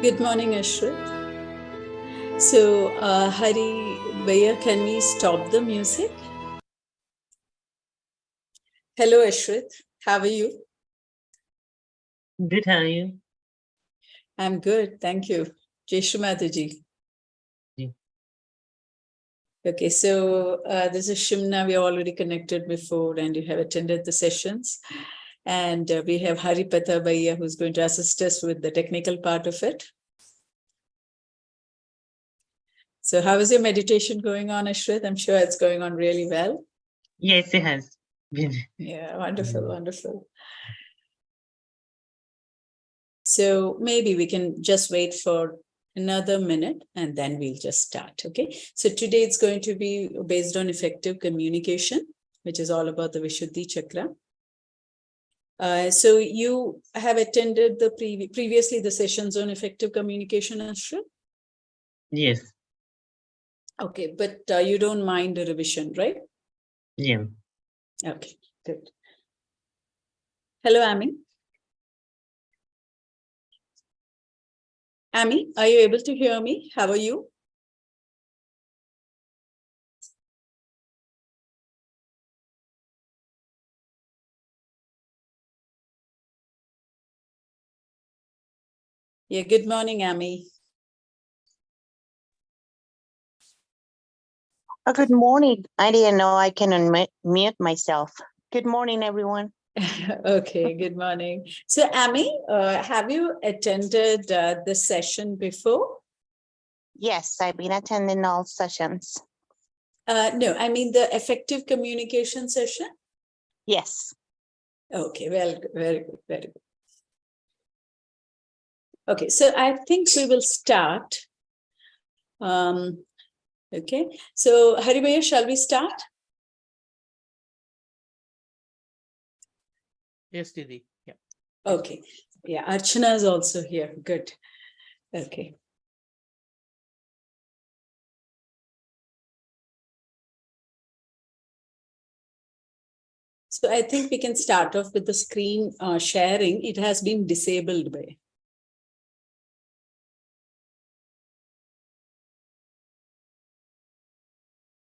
Good morning, Ashrit. So, Hari, Bhaiya, can we stop the music? Hello, Ashrit. How are you? Good, how are you? I'm good. Thank you. Jai Shri Mataji. Okay, so this is Shimna. We are already connected before and you have attended the sessions. And we have Haripatha Bhaiya who's going to assist us with the technical part of it. So how is your meditation going on, Ashrit? I'm sure it's going on really well. Yes, it has been. Yeah, wonderful, wonderful. So maybe we can just wait for another minute and then we'll just start, okay? So today it's going to be based on effective communication, which is all about the Vishuddhi Chakra. So you have attended the previously the sessions on effective communication, Ashra? Yes. Okay, but you don't mind a revision, right? Yeah. Okay, good. Hello, Amy. Amy, are you able to hear me? How are you? Yeah, good morning, Amy. Good morning. I didn't know I can unmute myself. Good morning, everyone. Okay, good morning. So, Amy, have you attended the session before? Yes, I've been attending all sessions. No, I mean the effective communication session? Yes. Okay, well, very good, very good. Okay, so I think we will start. Okay, so Haribhaiya, shall we start? Yes, Didi. Yeah. Okay, yeah, Archana is also here. Good. Okay. So I think we can start off with the screen sharing. It has been disabled by.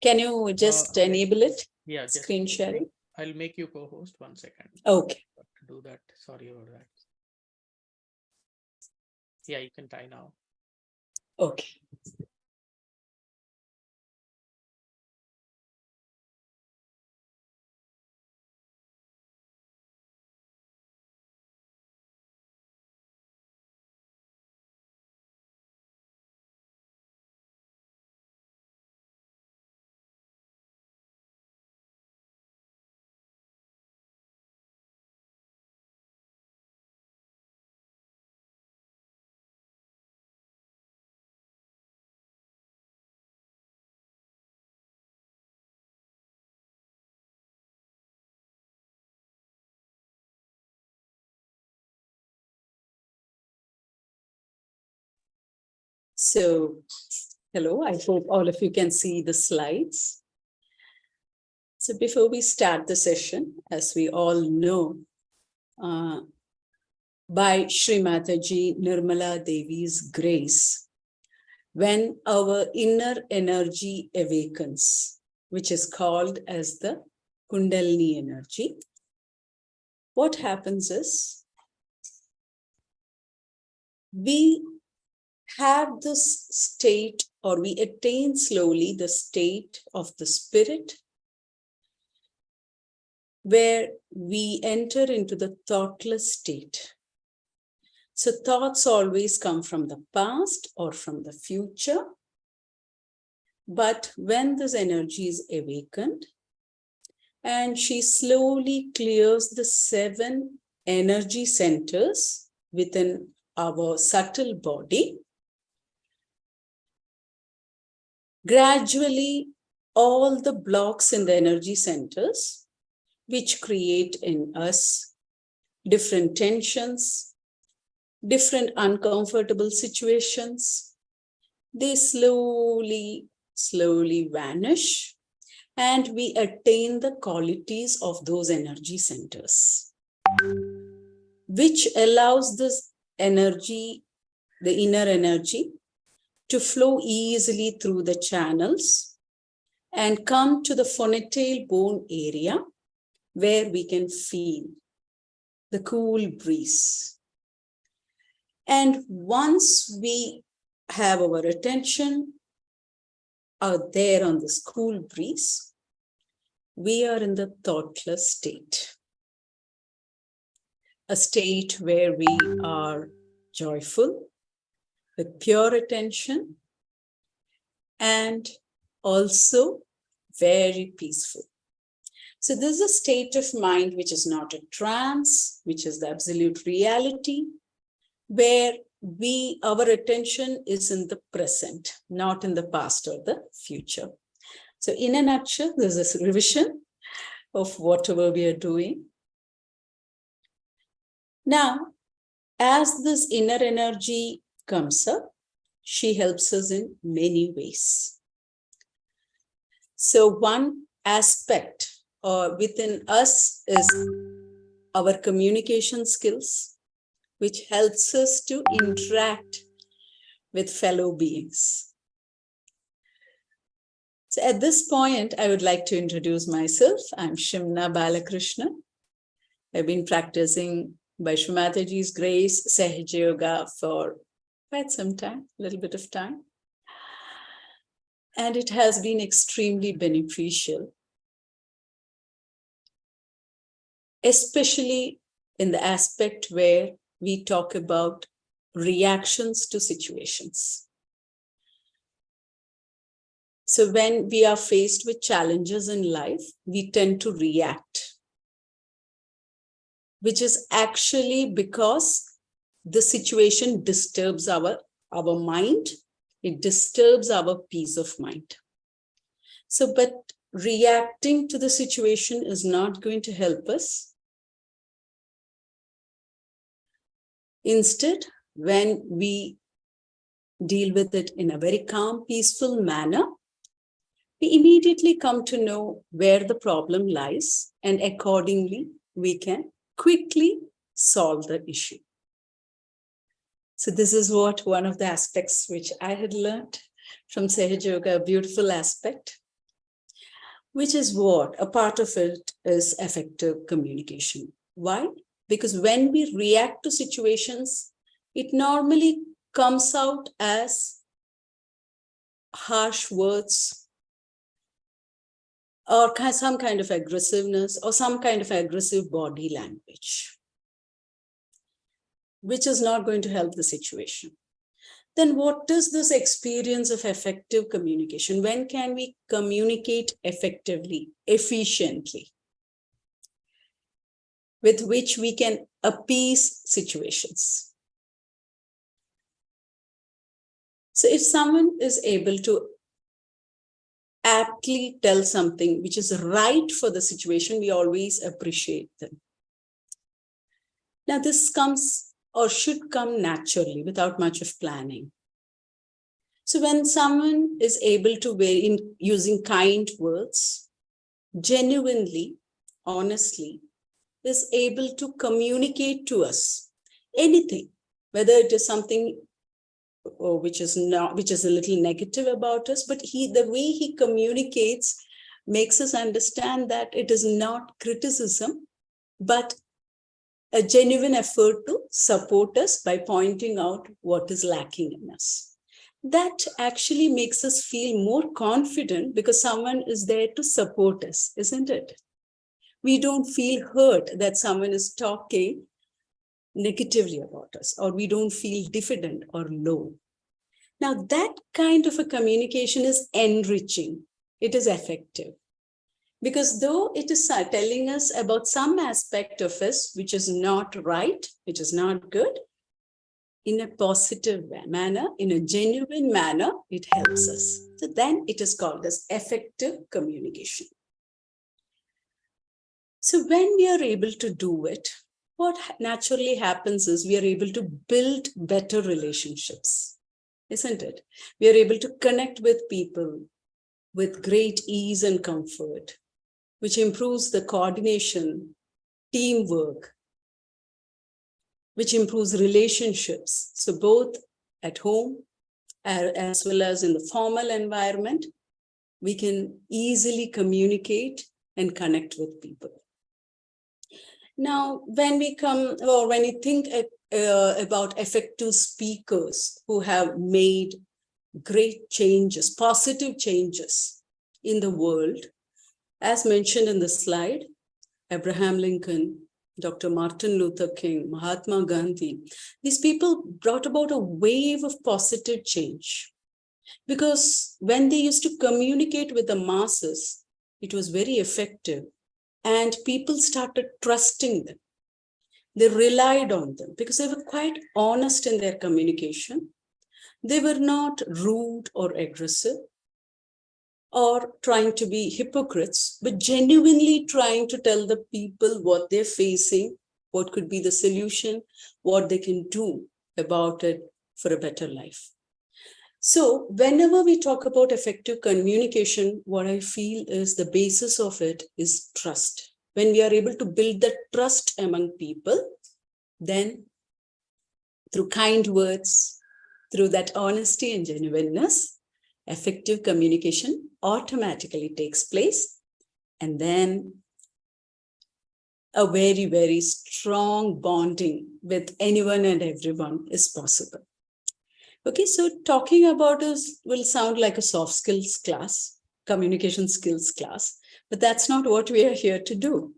Can you just enable it? Yeah, screen sharing. I'll make you co-host. 1 second. Okay. To do that. Sorry about that. Yeah, you can try now. Okay. So, hello, I hope all of you can see the slides. So before we start the session, as we all know, by Shri Mataji Nirmala Devi's grace, when our inner energy awakens, which is called as the Kundalini energy, what happens is we have this state, or we attain slowly the state of the spirit, where we enter into the thoughtless state. So thoughts always come from the past or from the future. But when this energy is awakened, and she slowly clears the 7 energy centers within our subtle body, gradually all the blocks in the energy centers, which create in us different tensions, different uncomfortable situations, they slowly vanish, and we attain the qualities of those energy centers, which allows this energy the inner energy, to flow easily through the channels and come to the phonetal bone area where we can feel the cool breeze. And once we have our attention out there on this cool breeze, we are in the thoughtless state. A state where we are joyful, with pure attention, and also very peaceful. So this is a state of mind which is not a trance, which is the absolute reality, where our attention is in the present, not in the past or the future. So in a nutshell, this is a revision of whatever we are doing. Now, as this inner energy comes up, she helps us in many ways. So one aspect within us is our communication skills, which helps us to interact with fellow beings. So at this point, I would like to introduce myself. I'm Shimna Balakrishna. I've been practicing by Shri Mataji's grace, Sahaja Yoga for quite some time, a little bit of time. And it has been extremely beneficial, especially in the aspect where we talk about reactions to situations. So when we are faced with challenges in life, we tend to react, which is actually because the situation disturbs our mind. It disturbs our peace of mind. So, but reacting to the situation is not going to help us. Instead, when we deal with it in a very calm, peaceful manner, we immediately come to know where the problem lies, and accordingly, we can quickly solve the issue. So this is what one of the aspects which I had learned from Sahaja Yoga, a beautiful aspect, which is what a part of it is effective communication. Why? Because when we react to situations, it normally comes out as harsh words or some kind of aggressiveness or some kind of aggressive body language, which is not going to help the situation. Then what is this experience of effective communication? When can we communicate effectively, efficiently, with which we can appease situations? So if someone is able to aptly tell something which is right for the situation, we always appreciate them. Now this comes or should come naturally without much of planning. So when someone is able to, in using kind words, genuinely, honestly, is able to communicate to us anything, whether it is something which is a little negative about us, but the way he communicates makes us understand that it is not criticism, but a genuine effort to support us by pointing out what is lacking in us. That actually makes us feel more confident because someone is there to support us, isn't it? We don't feel hurt that someone is talking negatively about us, or we don't feel diffident or low. Now, that kind of a communication is enriching. It is effective. Because though it is telling us about some aspect of us which is not right, which is not good, in a positive manner, in a genuine manner, it helps us. So then it is called as effective communication. So when we are able to do it, what naturally happens is we are able to build better relationships, isn't it? We are able to connect with people with great ease and comfort, which improves the coordination, teamwork, which improves relationships. So both at home, as well as in the formal environment, we can easily communicate and connect with people. Now, when we come, or when you think about effective speakers who have made great changes, positive changes in the world, as mentioned in the slide, Abraham Lincoln, Dr. Martin Luther King, Mahatma Gandhi, these people brought about a wave of positive change. Because when they used to communicate with the masses, it was very effective. And people started trusting them. They relied on them because they were quite honest in their communication. They were not rude or aggressive or trying to be hypocrites, but genuinely trying to tell the people what they're facing, what could be the solution, what they can do about it for a better life. So whenever we talk about effective communication, what I feel is the basis of it is trust. When we are able to build that trust among people, then through kind words, through that honesty and genuineness, effective communication automatically takes place. And then a very, very strong bonding with anyone and everyone is possible. Okay, so talking about this will sound like a soft skills class, communication skills class, but that's not what we are here to do.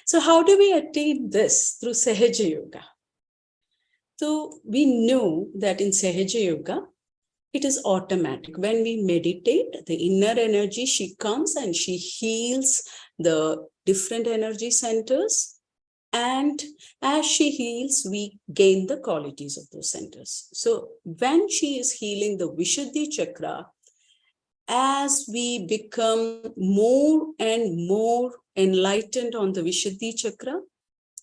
So how do we attain this? Through Sahaja Yoga. So we know that in Sahaja Yoga, it is automatic. When we meditate, the inner energy, she comes and she heals the different energy centers. And as she heals, we gain the qualities of those centers. So when she is healing the Vishuddhi chakra, as we become more and more enlightened on the Vishuddhi chakra,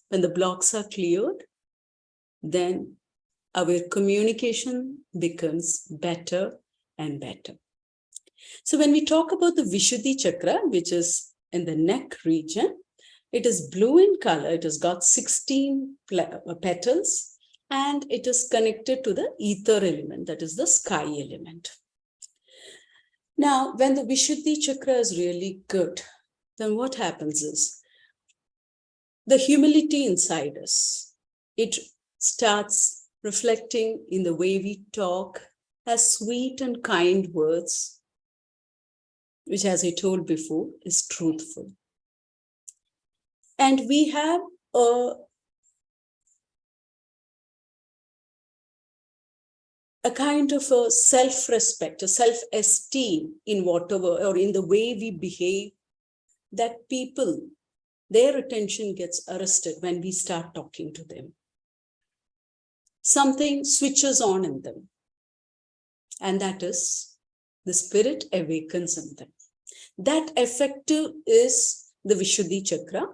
when the blocks are cleared, then our communication becomes better and better. So when we talk about the Vishuddhi chakra, which is in the neck region, it is blue in color. It has got 16 petals, and it is connected to the ether element, that is the sky element. Now, when the Vishuddhi chakra is really good, then what happens is the humility inside us, it starts reflecting in the way we talk as sweet and kind words, which, as I told before, is truthful. And we have a kind of a self-respect, a self-esteem in whatever, or in the way we behave, that people, their attention gets arrested when we start talking to them. Something switches on in them, and that is the spirit awakens in them. That effective is the Vishuddhi chakra,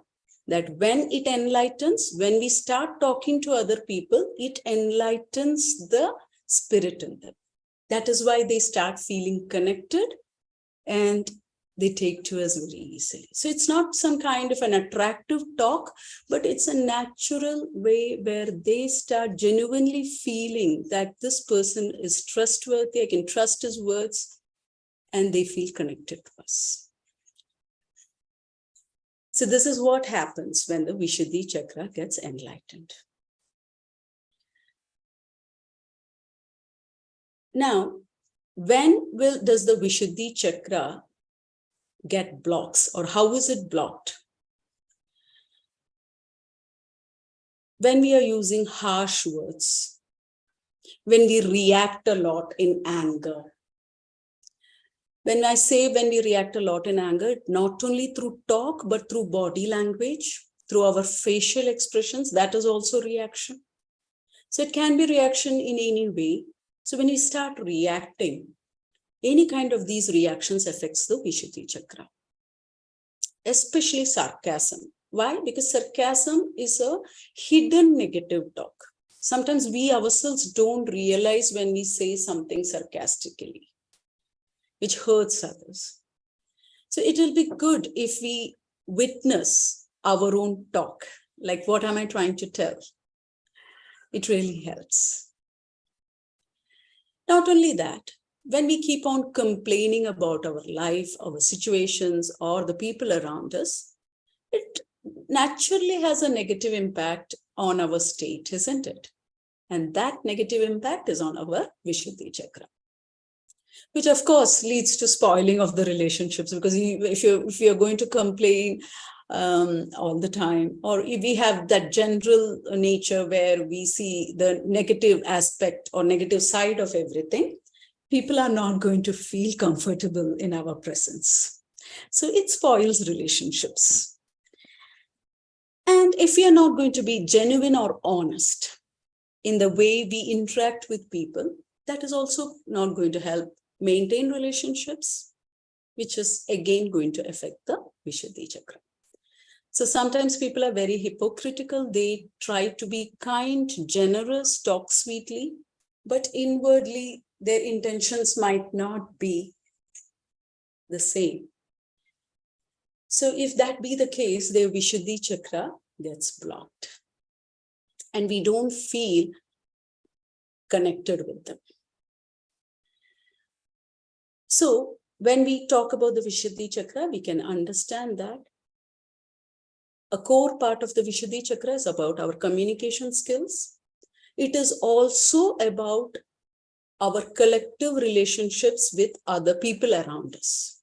that when it enlightens, when we start talking to other people, it enlightens the spirit in them. That is why they start feeling connected and they take to us very easily. So it's not some kind of an attractive talk, but it's a natural way where they start genuinely feeling that this person is trustworthy, I can trust his words, and they feel connected to us. So this is what happens when the Vishuddhi chakra gets enlightened. Now, when does the Vishuddhi chakra get blocks, or how is it blocked? When we are using harsh words, when we react a lot in anger. When I say when we react a lot in anger, not only through talk, but through body language, through our facial expressions, that is also reaction. So it can be reaction in any way. So when we start reacting, any kind of these reactions affects the Vishuddhi chakra, especially sarcasm. Why? Because sarcasm is a hidden negative talk. Sometimes we ourselves don't realize when we say something sarcastically, which hurts others. So it will be good if we witness our own talk, like what am I trying to tell? It really helps. Not only that, when we keep on complaining about our life, our situations, or the people around us, it naturally has a negative impact on our state, isn't it? And that negative impact is on our Vishuddhi chakra, which of course leads to spoiling of the relationships, because if you're going to complain all the time, or if we have that general nature where we see the negative aspect or negative side of everything, people are not going to feel comfortable in our presence. So it spoils relationships. And if we are not going to be genuine or honest in the way we interact with people, that is also not going to help maintain relationships, which is again going to affect the Vishuddhi chakra. So sometimes people are very hypocritical. They try to be kind, generous, talk sweetly, but inwardly their intentions might not be the same. So if that be the case, their Vishuddhi chakra gets blocked and we don't feel connected with them. So when we talk about the Vishuddhi chakra, we can understand that a core part of the Vishuddhi chakra is about our communication skills. It is also about our collective relationships with other people around us.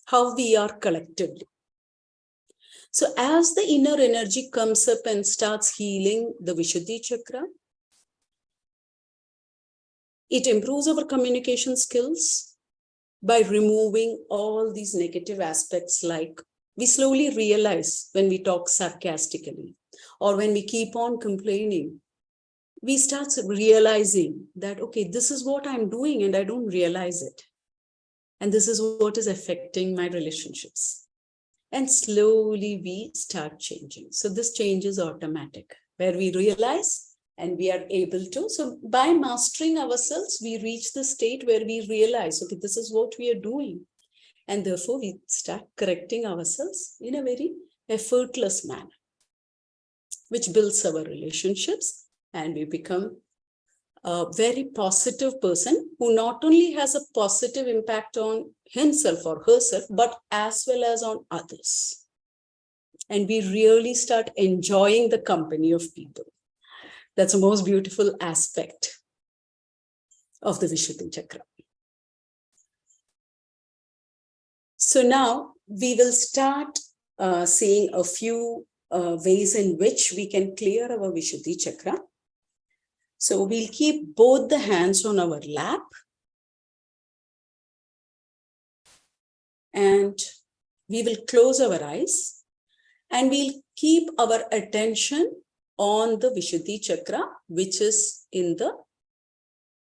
How we are collectively. So as the inner energy comes up and starts healing the Vishuddhi chakra, it improves our communication skills by removing all these negative aspects, like we slowly realize when we talk sarcastically or when we keep on complaining, we start realizing that, okay, this is what I'm doing and I don't realize it. And this is what is affecting my relationships. And slowly we start changing. So this change is automatic, where we realize and we are able to. So by mastering ourselves, we reach the state where we realize, okay, this is what we are doing. And therefore we start correcting ourselves in a very effortless manner, which builds our relationships, and we become a very positive person who not only has a positive impact on himself or herself, but as well as on others. And we really start enjoying the company of people. That's the most beautiful aspect of the Vishuddhi chakra. So now we will start seeing a few ways in which we can clear our Vishuddhi chakra. So we'll keep both the hands on our lap and we will close our eyes and we'll keep our attention on the Vishuddhi chakra, which is in the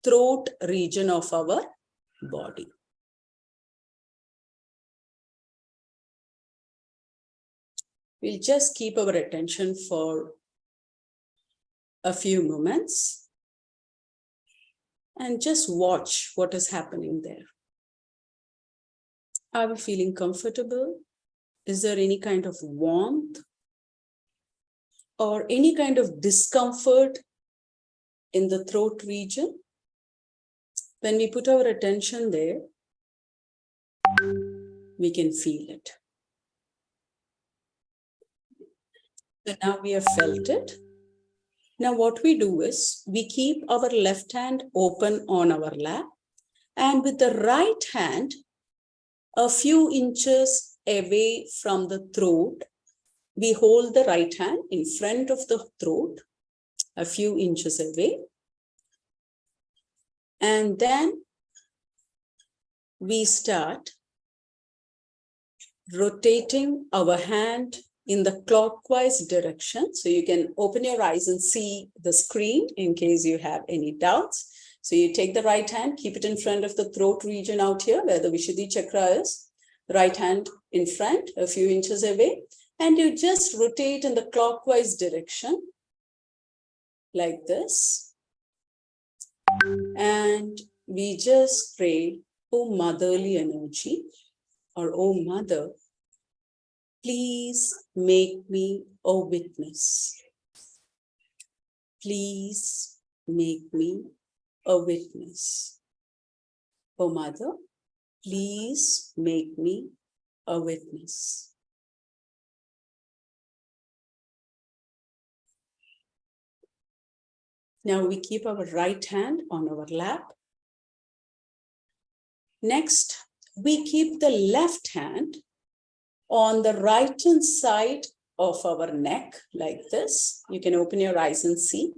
throat region of our body. We'll just keep our attention for a few moments and just watch what is happening there. Are we feeling comfortable? Is there any kind of warmth or any kind of discomfort in the throat region? When we put our attention there, we can feel it. So now we have felt it. Now what we do is we keep our left hand open on our lap, and with the right hand a few inches away from the throat, we hold the right hand in front of the throat, a few inches away. And then we start rotating our hand in the clockwise direction. So you can open your eyes and see the screen in case you have any doubts. So you take the right hand, keep it in front of the throat region out here where the Vishuddhi chakra is, right hand in front, a few inches away, and you just rotate in the clockwise direction like this. And we just pray, "Oh motherly energy," or "Oh mother, please make me a witness. Please make me a witness. O Mother, please make me a witness. Now we keep our right hand on our lap. Next, we keep the left hand on the right hand side of our neck like this. You can open your eyes and see.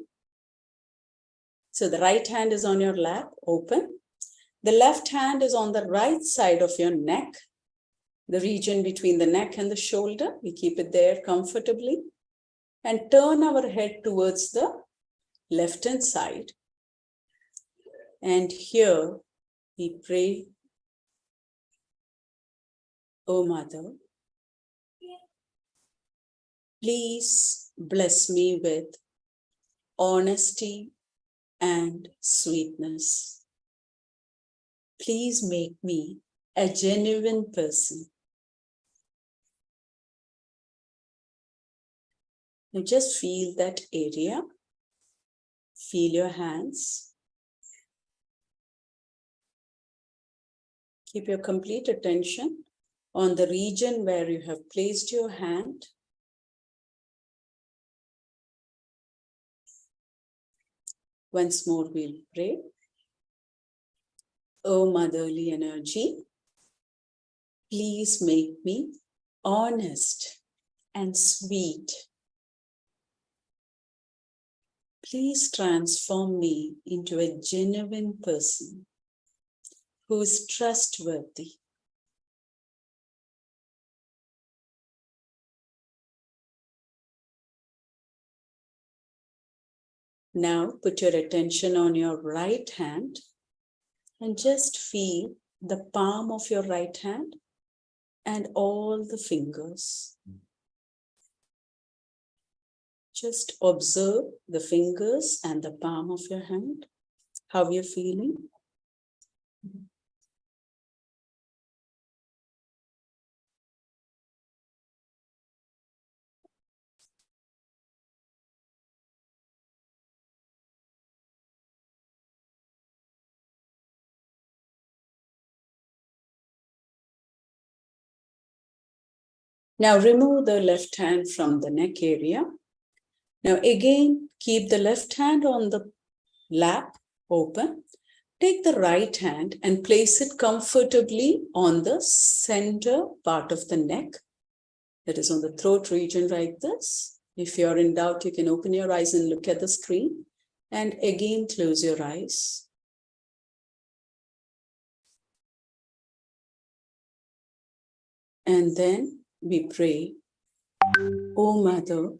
So the right hand is on your lap, open. The left hand is on the right side of your neck, the region between the neck and the shoulder. We keep it there comfortably and turn our head towards the left hand side. And here we pray, O Mother, please bless me with honesty and sweetness. Please make me a genuine person. Now just feel that area. Feel your hands. Keep your complete attention on the region where you have placed your hand. Once more, we'll pray. O motherly energy, please make me honest and sweet. Please transform me into a genuine person who is trustworthy. Now put your attention on your right hand and just feel the palm of your right hand and all the fingers. Just observe the fingers and the palm of your hand, how you're feeling. Now remove the left hand from the neck area. Now again, keep the left hand on the lap open. Take the right hand and place it comfortably on the center part of the neck. That is on the throat region like this. If you're in doubt, you can open your eyes and look at the screen. And again, close your eyes. And then we pray, O Mother,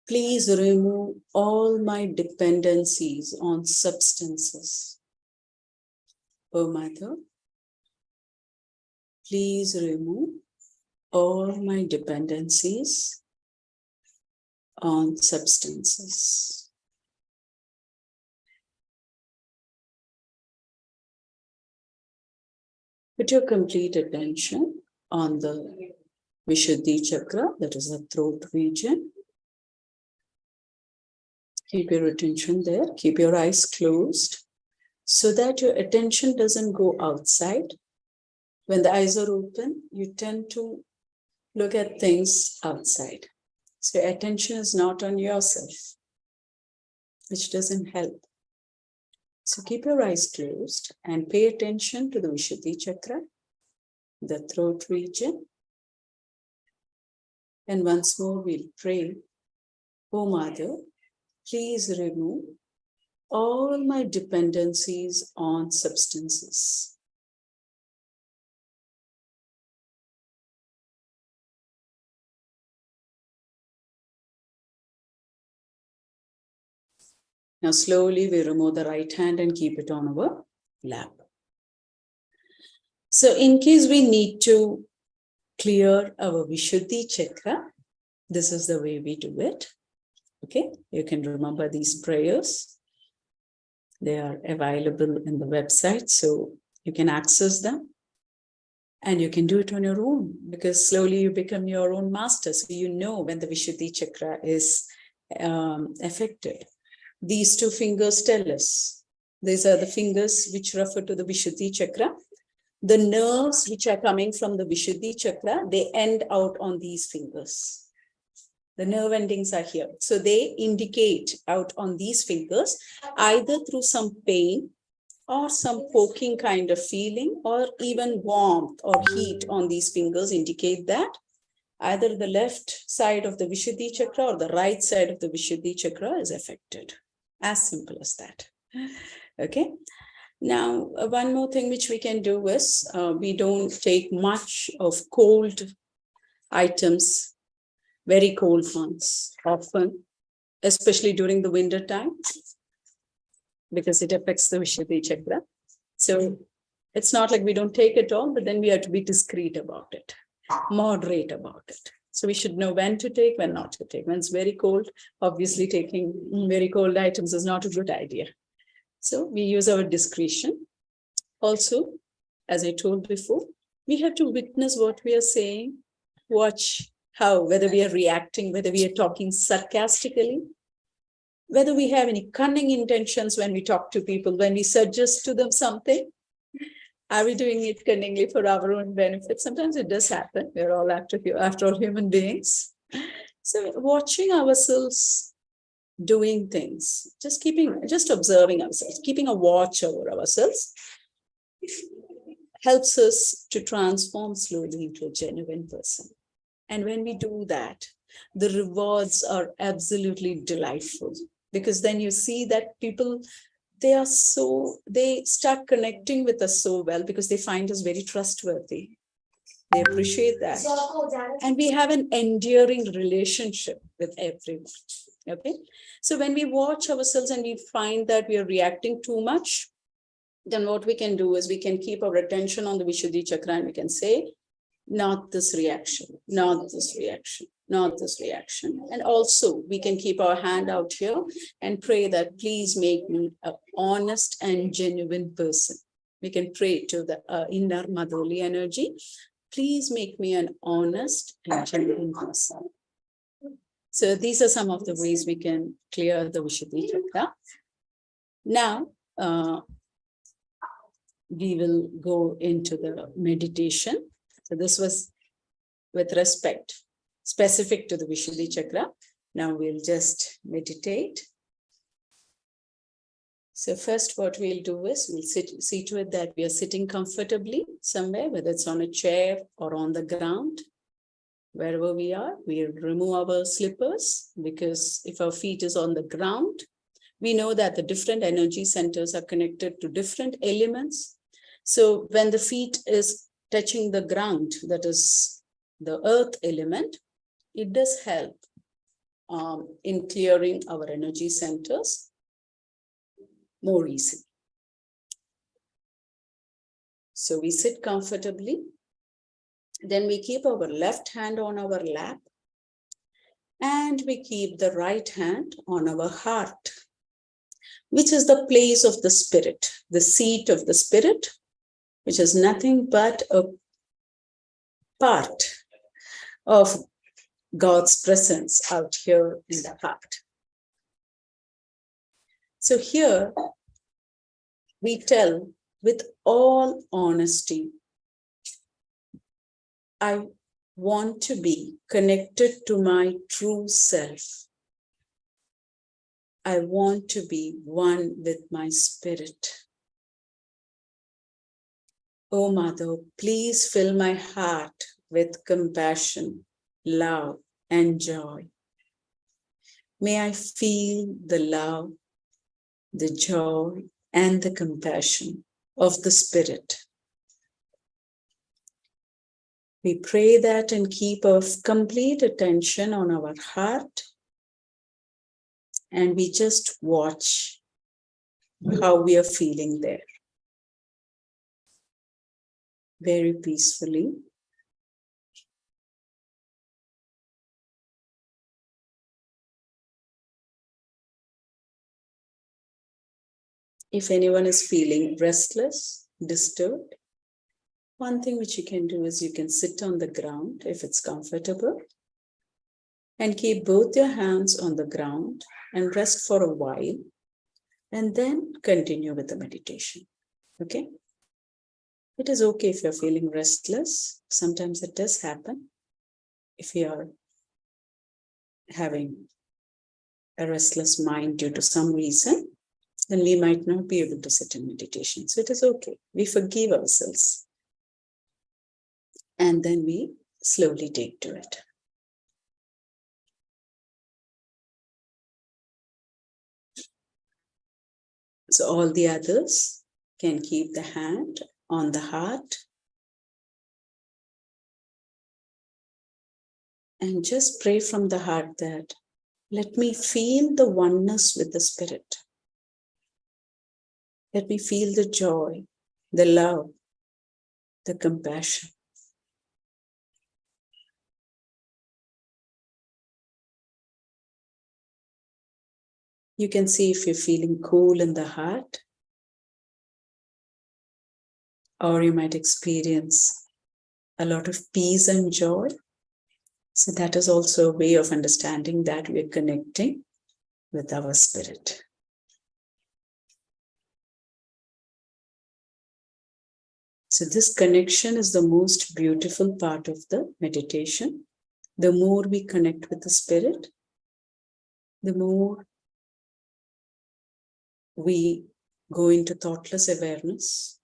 please remove all my dependencies on substances. O Mother, please remove all my dependencies on substances. Put your complete attention on the Vishuddhi chakra, that is the throat region. Keep your attention there. Keep your eyes closed so that your attention doesn't go outside. When the eyes are open, you tend to look at things outside. So your attention is not on yourself, which doesn't help. So keep your eyes closed and pay attention to the Vishuddhi chakra, the throat region. And once more, we'll pray, O Mother, please remove all my dependencies on substances. Now slowly we remove the right hand and keep it on our lap. So in case we need to clear our Vishuddhi chakra, this is the way we do it. Okay, you can remember these prayers. They are available in the website, so you can access them. And you can do it on your own because slowly you become your own master. So you know when the Vishuddhi chakra is affected. these two fingers tell us? These are the fingers which refer to the Vishuddhi chakra. The nerves which are coming from the Vishuddhi chakra, they end out on these fingers. The nerve endings are here. So they indicate out on these fingers, either through some pain or some poking kind of feeling, or even warmth or heat on these fingers indicate that either the left side of the Vishuddhi chakra or the right side of the Vishuddhi chakra is affected. As simple as that. Okay. Now, one more thing which we can do is we don't take much of cold items, very cold ones, often, especially during the winter time, because it affects the Vishuddhi chakra. So it's not like we don't take it all, but then we have to be discreet about it, moderate about it. So we should know when to take, when not to take. When it's very cold, obviously taking very cold items is not a good idea. So we use our discretion. Also, as I told before, we have to witness what we are saying, watch how, whether we are reacting, whether we are talking sarcastically, whether we have any cunning intentions when we talk to people, when we suggest to them something. Are we doing it cunningly for our own benefit? Sometimes it does happen. We're all after all human beings. So watching ourselves doing things, just observing ourselves, keeping a watch over ourselves, helps us to transform slowly into a genuine person. And when we do that, the rewards are absolutely delightful, because then you see that people, they start connecting with us so well because they find us very trustworthy. They appreciate that. And we have an enduring relationship with everyone. Okay. So when we watch ourselves and we find that we are reacting too much, then what we can do is we can keep our attention on the Vishuddhi chakra and we can say, not this reaction, not this reaction, not this reaction. And also we can keep our hand out here and pray that please make me an honest and genuine person. We can pray to the inner motherly energy. Please make me an honest and genuine person. So these are some of the ways we can clear the Vishuddhi chakra. Now, we will go into the meditation. So this was with respect, specific to the Vishuddhi chakra. Now we'll just meditate. So first what we'll do is we'll see to it that we are sitting comfortably somewhere, whether it's on a chair or on the ground. Wherever we are, we'll remove our slippers, because if our feet is on the ground, we know that the different energy centers are connected to different elements. So when the feet is touching the ground, that is the earth element, it does help in clearing our energy centers more easily. So we sit comfortably. Then we keep our left hand on our lap and we keep the right hand on our heart, which is the place of the spirit, the seat of the spirit, which is nothing but a part of God's presence out here in the heart. So here we tell with all honesty, I want to be connected to my true self. I want to be one with my spirit. Oh Mother, please fill my heart with compassion, love, and joy. May I feel the love, the joy, and the compassion of the Spirit. We pray that and keep our complete attention on our heart, and we just watch how we are feeling there. Very peacefully. If anyone is feeling restless, disturbed, one thing which you can do is you can sit on the ground if it's comfortable, And keep both your hands on the ground and rest for a while, and then continue with the meditation. Okay? It is okay if you're feeling restless. Sometimes it does happen. If you are having a restless mind due to some reason, then we might not be able to sit in meditation. So it is okay. We forgive ourselves. And then we slowly take to it. So all the others can keep the hand on the heart and just pray from the heart that let me feel the oneness with the Spirit. Let me feel the joy, the love, the compassion. You can see if you're feeling cool in the heart, or you might experience a lot of peace and joy. So that is also a way of understanding that we're connecting with our spirit. So this connection is the most beautiful part of the meditation. The more we connect with the spirit, the more we go into thoughtless awareness,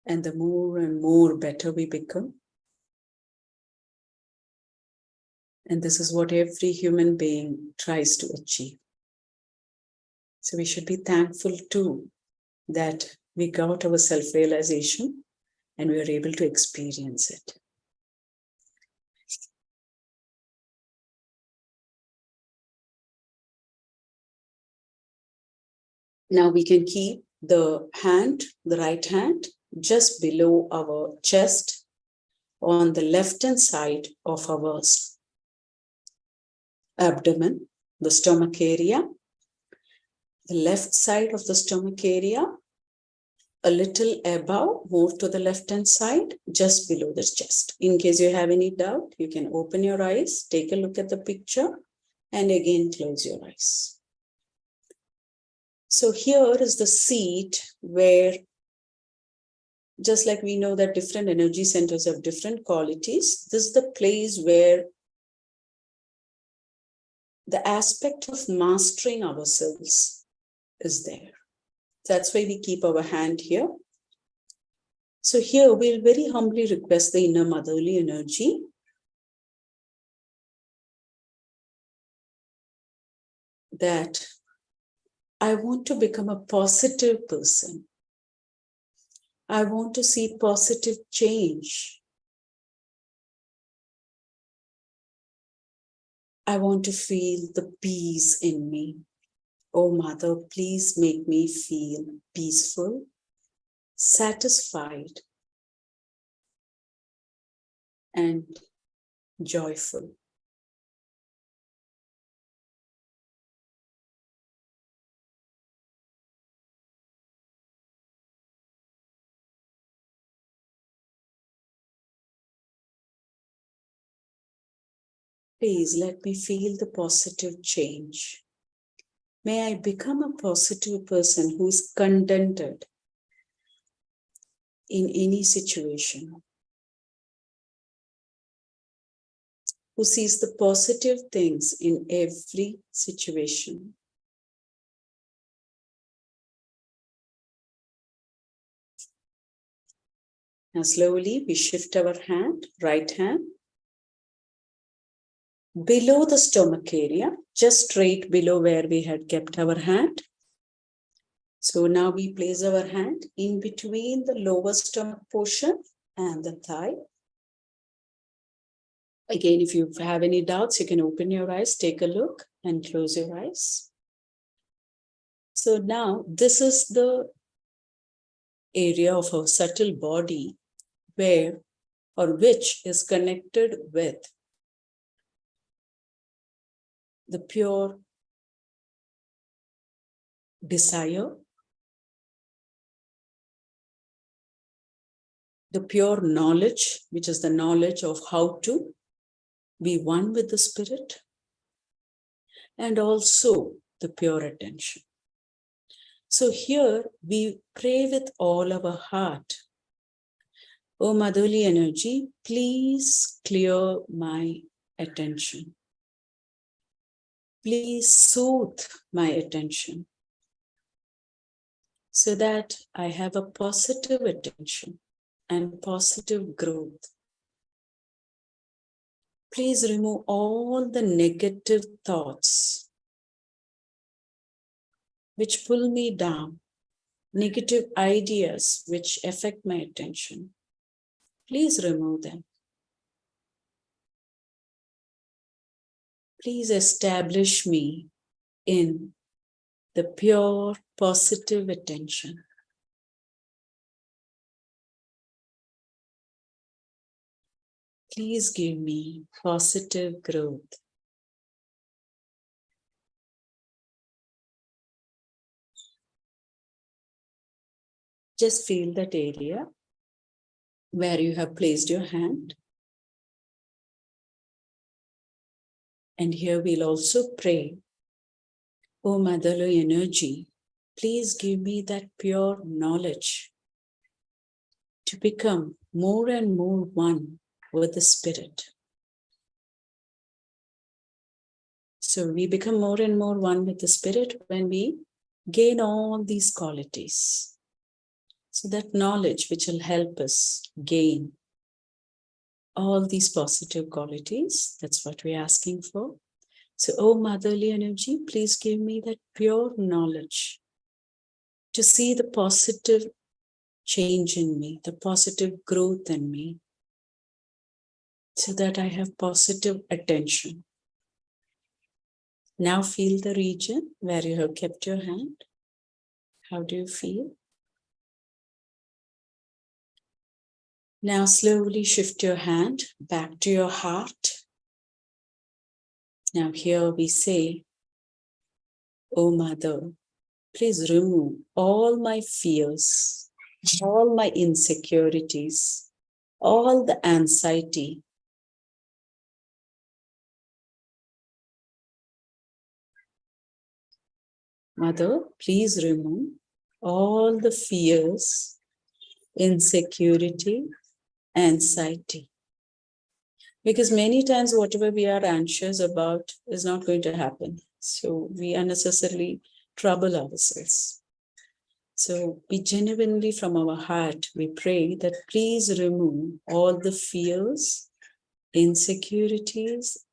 and the more and more better we become. And this is what every human being tries to achieve. So we should be thankful too that we got our self-realization and we are able to experience it. Now we can keep the hand, the right hand, just below our chest on the left-hand side of our abdomen, the stomach area. The left side of the stomach area, a little above, move to the left-hand side, just below the chest. In case you have any doubt, you can open your eyes, take a look at the picture, and again close your eyes. So here is the seat where, just like we know that different energy centers have different qualities, this is the place where the aspect of mastering ourselves is there. That's why we keep our hand here. So here we'll very humbly request the inner motherly energy that I want to become a positive person. I want to see positive change. I want to feel the peace in me. Oh Mother, please make me feel peaceful, satisfied, and joyful. Please let me feel the positive change. May I become a positive person who is contented in any situation, who sees the positive things in every situation. Now slowly we shift our hand, right hand, below the stomach area, just straight below where we had kept our hand. So now we place our hand in between the lower stomach portion and the thigh. Again, if you have any doubts, you can open your eyes, take a look, and close your eyes. So now this is the area of our subtle body where or which is connected with the pure desire, the pure knowledge, which is the knowledge of how to be one with the spirit, and also the pure attention. So here we pray with all our heart. Oh motherly energy, please clear my attention. Please soothe my attention so that I have a positive attention and positive growth. Please remove all the negative thoughts which pull me down, negative ideas which affect my attention. Please remove them. Please establish me in the pure, positive attention. Please give me positive growth. Just feel that area where you have placed your hand. And here we'll also pray. Oh motherly energy, please give me that pure knowledge to become more and more one with the spirit. So we become more and more one with the spirit when we gain all these qualities. So that knowledge which will help us gain all these positive qualities, that's what we're asking for. So, oh motherly energy, please give me that pure knowledge to see the positive change in me, the positive growth in me, so that I have positive attention. Now feel the region where you have kept your hand. How do you feel? Now slowly shift your hand back to your heart. Now here we say, oh Mother, please remove all my fears, all my insecurities, all the anxiety. Mother, please remove all the fears, insecurity, anxiety. Because many times whatever we are anxious about is not going to happen. So we unnecessarily trouble ourselves. So we genuinely from our heart, we pray that please remove all the fears, insecurities,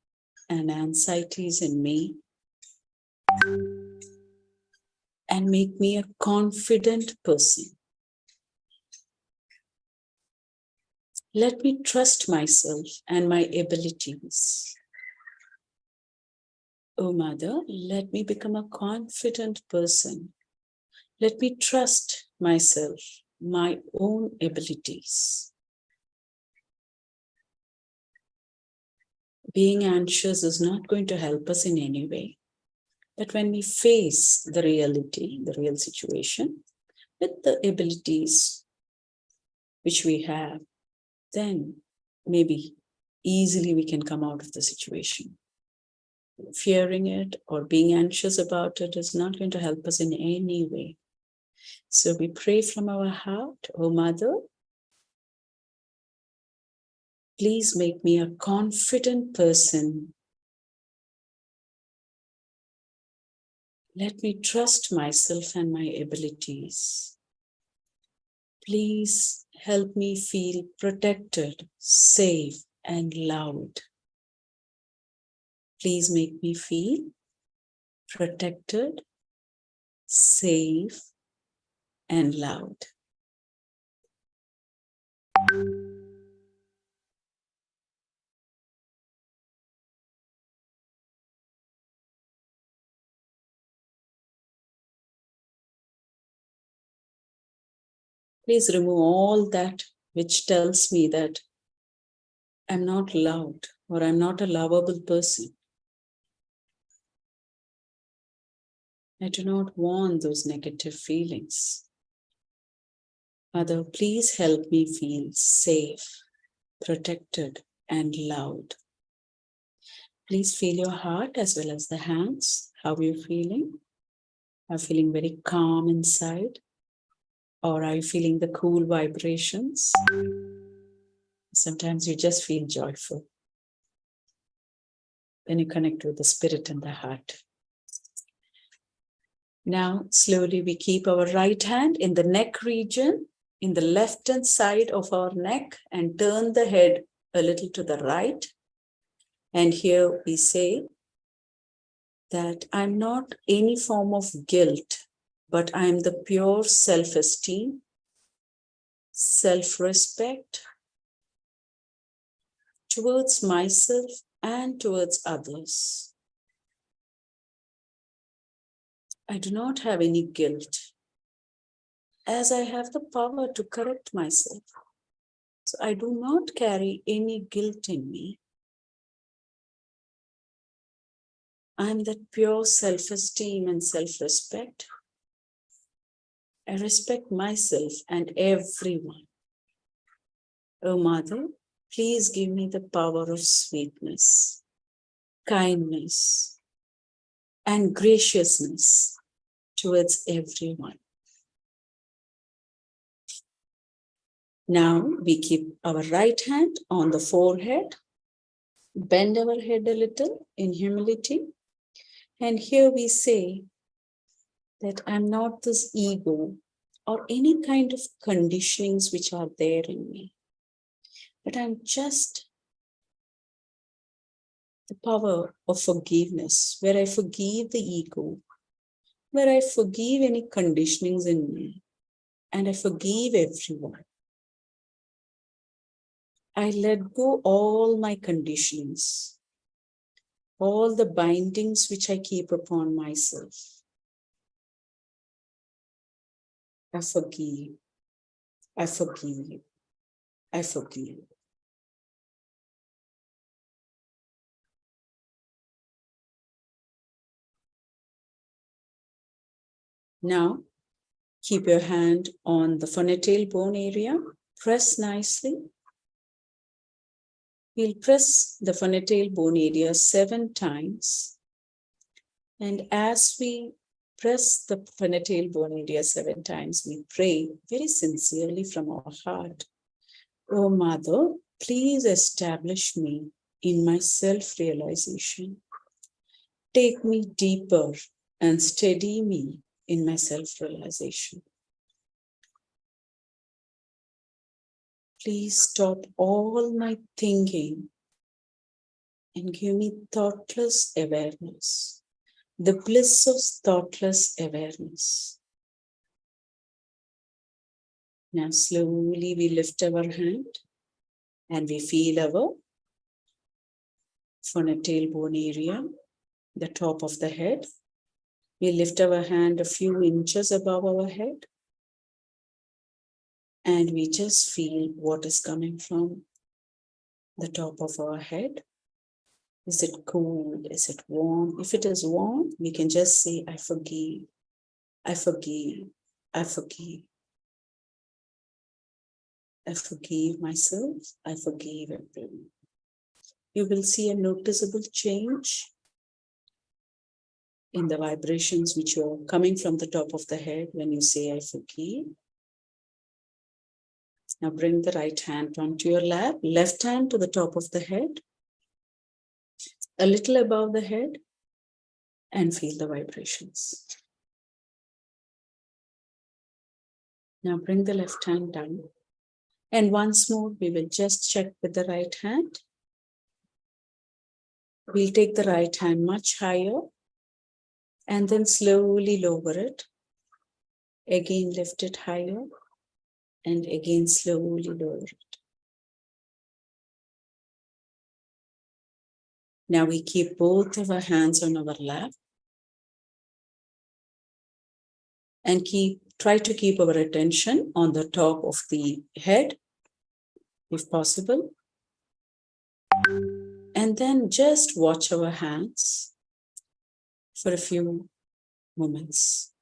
and anxieties in me and make me a confident person. Let me trust myself and my abilities. Oh Mother, let me become a confident person. Let me trust myself, my own abilities. Being anxious is not going to help us in any way. But when we face the reality, the real situation, with the abilities which we have, then maybe easily we can come out of the situation. Fearing it or being anxious about it is not going to help us in any way. So we pray from our heart, oh Mother, please make me a confident person. Let me trust myself and my abilities. Please help me feel protected, safe, and loved. Please make me feel protected, safe, and loved. Please remove all that which tells me that I'm not loved or I'm not a lovable person. I do not want those negative feelings. Mother, please help me feel safe, protected, and loved. Please feel your heart as well as the hands. How are you feeling? Are you feeling very calm inside? Or are you feeling the cool vibrations? Sometimes you just feel joyful. Then you connect with the spirit and the heart. Now, slowly we keep our right hand in the neck region, in the left hand side of our neck, and turn the head a little to the right. And here we say that I'm not any form of guilt, but I'm the pure self-esteem, self-respect towards myself and towards others. I do not have any guilt, as I have the power to correct myself. So I do not carry any guilt in me. I'm that pure self-esteem and self-respect. I respect myself and everyone. Oh, Mother, please give me the power of sweetness, kindness, and graciousness towards everyone. Now we keep our right hand on the forehead, bend our head a little in humility. And here we say that I'm not this ego or any kind of conditionings which are there in me, but I'm just the power of forgiveness, where I forgive the ego, where I forgive any conditionings in me, and I forgive everyone. I let go all my conditionings, all the bindings which I keep upon myself. I forgive, I forgive, I forgive. Now, keep your hand on the fonetail bone area, press nicely. We'll press the fonetail bone area 7 times. And as we press the fonetail bone area 7 times, we pray very sincerely from our heart. Oh, Mother, please establish me in my self-realization. Take me deeper and steady me in my self-realization. Please stop all my thinking and give me thoughtless awareness, the bliss of thoughtless awareness. Now slowly we lift our hand and we feel our fonetail bone area, the top of the head. We lift our hand a few inches above our head. And we just feel what is coming from the top of our head. Is it cool? Is it warm? If it is warm, we can just say, I forgive, I forgive, I forgive. I forgive myself, I forgive everyone. You will see a noticeable change in the vibrations which are coming from the top of the head when you say, I forgive. Now bring the right hand onto your lap, left hand to the top of the head, a little above the head, and feel the vibrations. Now bring the left hand down. And once more, we will just check with the right hand. We'll take the right hand much higher and then slowly lower it. Again, lift it higher and again, slowly lower it. Now we keep both of our hands on our lap and try to keep our attention on the top of the head, if possible. And then just watch our hands for a few moments.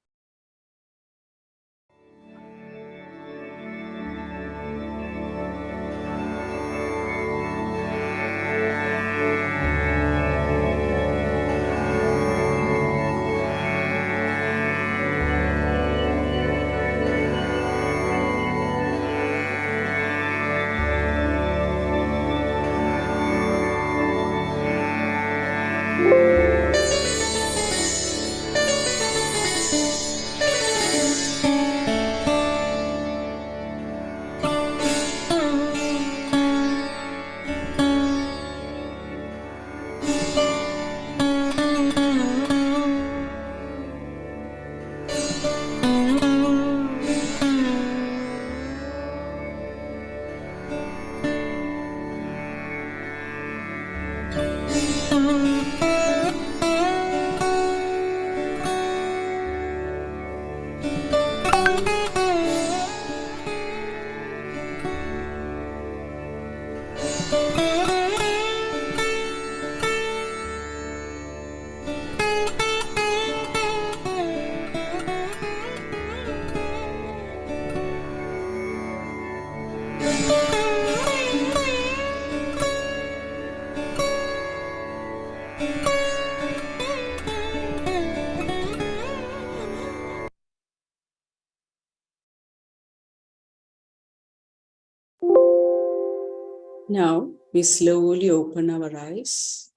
Now we slowly open our eyes.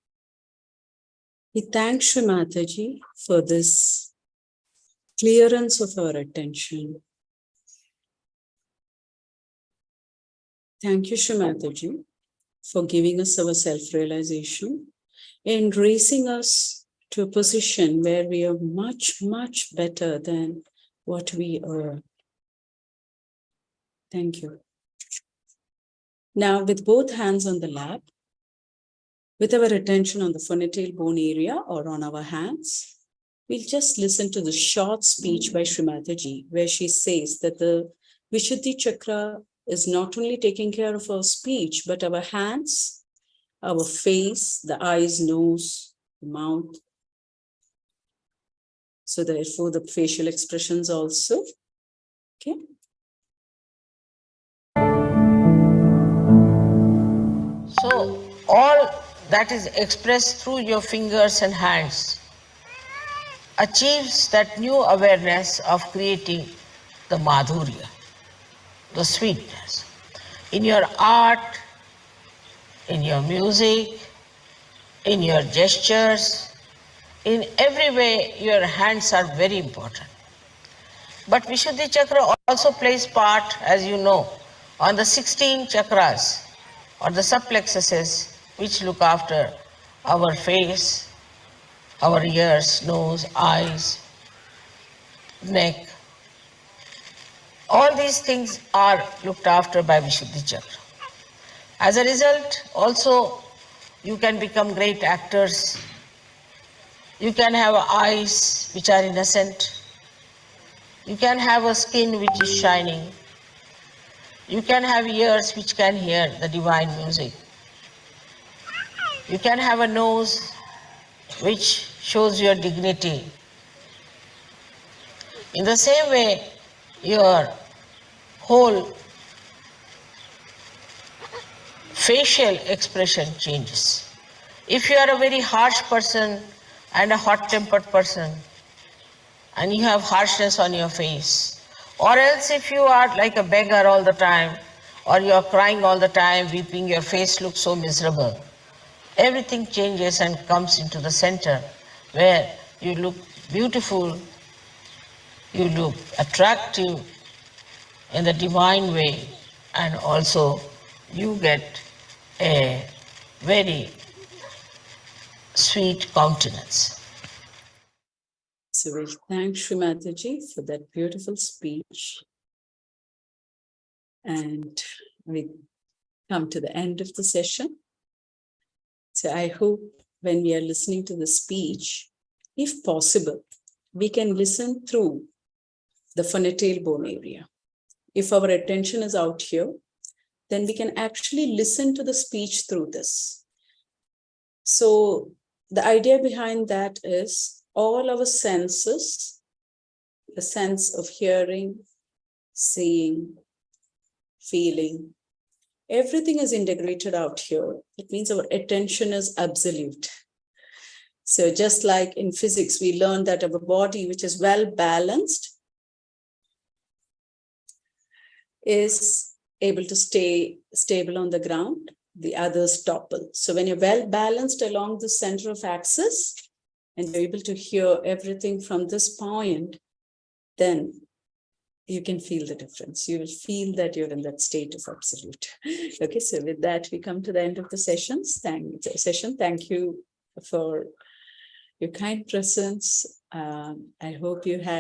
We thank Shri Mataji for this clearance of our attention. Thank you, Shri Mataji, for giving us our self-realization and raising us to a position where we are much, much better than what we are. Thank you. Now, with both hands on the lap, with our attention on the phonetic bone area or on our hands, we'll just listen to the short speech by Shri Mataji, where she says that the Vishuddhi Chakra is not only taking care of our speech, but our hands, our face, the eyes, nose, mouth. So therefore, the facial expressions also. Okay. So all that is expressed through your fingers and hands achieves that new awareness of creating the madhurya, the sweetness. In your art, in your music, in your gestures, in every way your hands are very important. But Vishuddhi Chakra also plays part, as you know, on the 16 chakras or the subplexuses which look after our face, our ears, nose, eyes, neck. All these things are looked after by Vishuddhi Chakra. As a result, also you can become great actors. You can have eyes which are innocent. You can have a skin which is shining. You can have ears which can hear the divine music. You can have a nose which shows your dignity. In the same way, your whole facial expression changes. If you are a very harsh person and a hot-tempered person, and you have harshness on your face, or else if you are like a beggar all the time, or you are crying all the time, weeping, your face looks so miserable, everything changes and comes into the center where you look beautiful, you look attractive in the divine way, and also you get a very sweet countenance. So we'll thank Shri Mataji for that beautiful speech. And we come to the end of the session. So I hope when we are listening to the speech, if possible, we can listen through the phonetic bone area. If our attention is out here, then we can actually listen to the speech through this. So the idea behind that is all our senses, the sense of hearing, seeing, feeling, everything is integrated out here. It means our attention is absolute. So just like in physics, we learned that our body, which is well balanced, is able to stay stable on the ground, the others topple. So when you're well balanced along the center of axis, and you're able to hear everything from this point, then you can feel the difference. You will feel that you're in that state of absolute. Okay, so with that, we come to the end of the session. Thank you for your kind presence. I hope you had